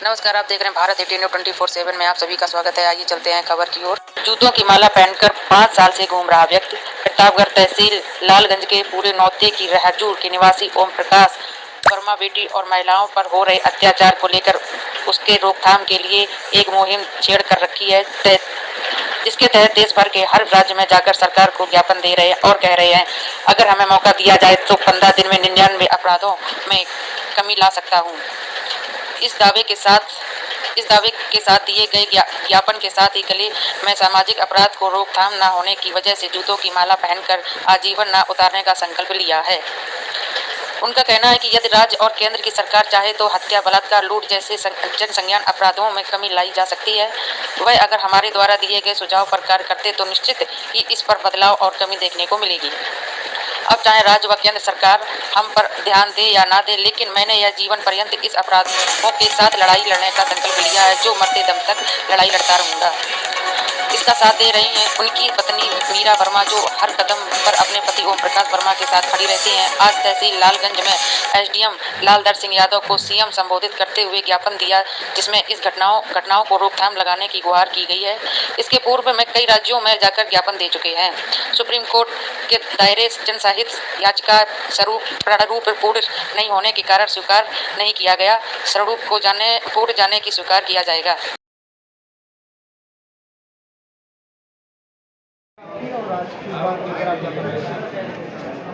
नमस्कार, आप देख रहे हैं भारत 18/24/7 में आप सभी का स्वागत है। आइए चलते हैं खबर की ओर। जूतों की माला पहनकर 5 साल से घूम रहा व्यक्ति। प्रतापगढ़ तहसील लालगंज के पूरे नौते की रहजूर के निवासी ओम प्रकाश वर्मा बेटी और महिलाओं पर हो रहे अत्याचार को लेकर उसके रोकथाम के लिए एक मुहिम छेड़ कर रखी है, जिसके तहत देश भर के हर राज्य में जाकर सरकार को ज्ञापन दे रहे हैं और कह रहे हैं, अगर हमें मौका दिया जाए तो 15 दिन में 99 अपराधों में कमी ला सकता हूँ। इस दावे के साथ दिए गए ज्ञापन के साथ ही गले में सामाजिक अपराध को रोकथाम न होने की वजह से जूतों की माला पहनकर आजीवन न उतारने का संकल्प लिया है। उनका कहना है कि यदि राज्य और केंद्र की सरकार चाहे तो हत्या, बलात्कार, लूट जैसे जनसंज्ञान अपराधों में कमी लाई जा सकती है। वह अगर हमारे द्वारा दिए गए सुझाव पर कार्य करते तो निश्चित ही इस पर बदलाव और कमी देखने को मिलेगी। अब चाहे राज्य व केंद्र सरकार हम पर ध्यान दे या ना दे, लेकिन मैंने यह जीवन पर्यंत इस अपराधों के साथ लड़ाई लड़ने का संकल्प लिया है, जो मरते दम तक लड़ाई लड़ता रहूंगा। इसका साथ दे रही हैं उनकी पत्नी मीरा वर्मा, जो हर कदम पर अपने पति ओम प्रकाश वर्मा के साथ खड़ी रहती हैं। आज तहसील लालगंज में एसडीएम लालधर सिंह यादव को सीएम संबोधित करते हुए ज्ञापन दिया, जिसमें इस घटनाओं को रोकथाम लगाने की गुहार की गई है। इसके पूर्व में कई राज्यों में जाकर ज्ञापन दे चुके हैं। सुप्रीम कोर्ट के दायरे जनहित याचिका प्रारूप पूर्ण नहीं होने के कारण स्वीकार नहीं किया गया। स्वरूप को पूर्ण जाने की स्वीकार किया जाएगा।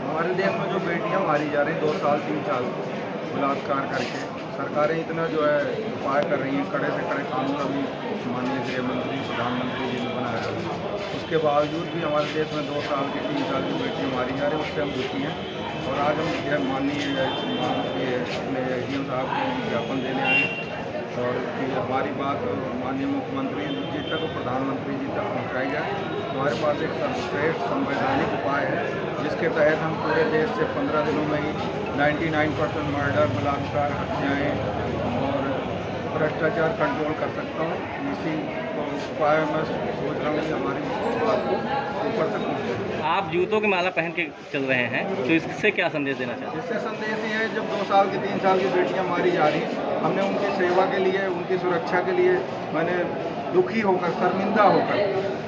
हमारे देश में जो बेटियां मारी जा रही 2 साल 3 साल बलात्कार करके, सरकारें इतना जो है उपाय कर रही हैं, कड़े से कड़े कानून अभी माननीय गृह मंत्री प्रधानमंत्री जी ने बनाया है। उसके बावजूद भी हमारे देश में 2 साल की 3 साल की बेटियां मारी जा रही हैं, उससे हम दुखी हैं। और आज हम यह माननीय अपने एसडीएम साहब को ज्ञापन देने आए हैं और कि हमारी बात माननीय मुख्यमंत्री जी तक और प्रधानमंत्री जी तक पहुँचाई जाए। हमारे पास एक सर्वश्रेष्ठ संवैधानिक उपाय है, जिसके तहत हम पूरे देश से 15 दिनों में ही 99% मर्डर, बलात्कार, हत्याएँ और भ्रष्टाचार कंट्रोल कर सकता हूँ। इसी उपाय मैं सोच रहा हूँ कि हमारी बात को ऊपर तक पहुँचे। आप जूतों की माला पहन के चल रहे हैं, तो इससे क्या संदेश देना चाहते हैं? इससे संदेश ये है, जब 2 साल की 3 साल की बेटियां मारी जा रही, हमने उनकी सेवा के लिए, उनकी सुरक्षा के लिए मैंने दुखी होकर, शर्मिंदा होकर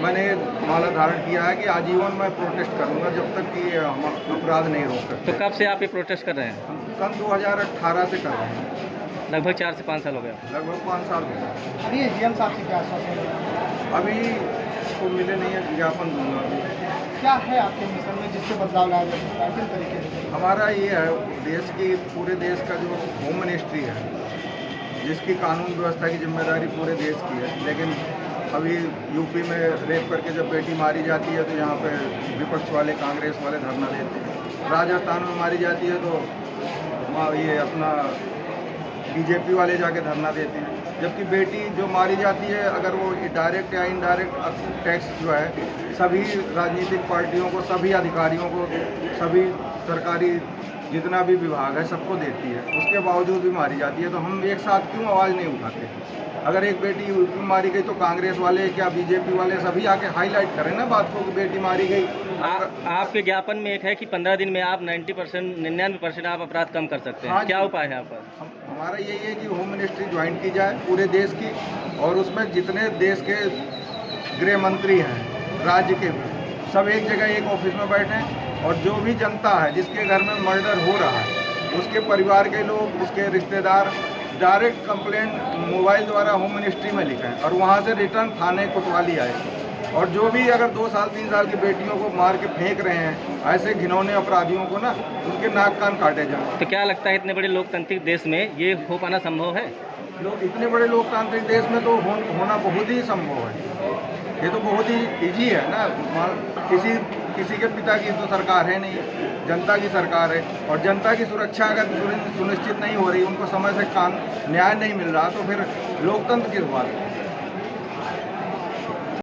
मैंने माला धारण किया है कि आजीवन मैं प्रोटेस्ट करूंगा जब तक कि हम अपराध नहीं रोक सकते। तो कब से आप ये प्रोटेस्ट कर रहे हैं? सन 2018 से कर रहे हैं। लगभग 4 से 5 साल हो गया। लगभग 5 साल हो गए। अभी एसडीएम साहब से क्या आश्वासन? अभी तो मिले नहीं है, ज्ञापन दूंगा। अभी क्या है आपके मिशन में जिससे बदलाव लाया जा सकता है, किस तरीके से? हमारा ये है, देश की पूरे देश का जो होम मिनिस्ट्री है, जिसकी कानून व्यवस्था की जिम्मेदारी पूरे देश की है, लेकिन अभी यूपी में रेप करके जब बेटी मारी जाती है तो यहाँ पे विपक्ष वाले, कांग्रेस वाले धरना देते हैं। राजस्थान में मारी जाती है तो ये अपना बीजेपी वाले जाके धरना देते हैं। जबकि बेटी जो मारी जाती है, अगर वो डायरेक्ट या इनडायरेक्ट टैक्स जो है सभी राजनीतिक पार्टियों को, सभी अधिकारियों को, सभी सरकारी जितना भी विभाग है सबको देती है, उसके बावजूद भी मारी जाती है। तो हम एक साथ क्यों आवाज़ नहीं उठाते? अगर एक बेटी यूपी में मारी गई तो कांग्रेस वाले क्या बीजेपी वाले सभी आके हाईलाइट करें ना बात को कि बेटी मारी गई। आपके ज्ञापन में एक है कि 15 दिन में आप 99% आप अपराध कम कर सकते हैं। हाँ, क्या उपाय है आपका? हमारा यही है कि होम मिनिस्ट्री ज्वाइन की जाए पूरे देश की, और उसमें जितने देश के गृह मंत्री हैं, राज्य के सब एक जगह एक ऑफिस में बैठें, और जो भी जनता है जिसके घर में मर्डर हो रहा है, उसके परिवार के लोग, उसके रिश्तेदार डायरेक्ट कंप्लेंट मोबाइल द्वारा होम मिनिस्ट्री में लिखें और वहाँ से रिटर्न थाने कोतवाली आए। और जो भी अगर 2 साल 3 साल की बेटियों को मार के फेंक रहे हैं, ऐसे घिनौने अपराधियों को ना, उनके नाक कान काटे जाए। तो क्या लगता है इतने बड़े लोकतांत्रिक देश में ये हो पाना संभव है? इतने बड़े लोकतांत्रिक देश में तो होना बहुत ही संभव है। ये तो बहुत ही ईजी है ना। किसी के पिता की तो सरकार है नहीं, जनता की सरकार है, और जनता की सुरक्षा अगर सुनिश्चित नहीं हो रही, उनको समय से न्याय नहीं मिल रहा, तो फिर लोकतंत्र किस बात है?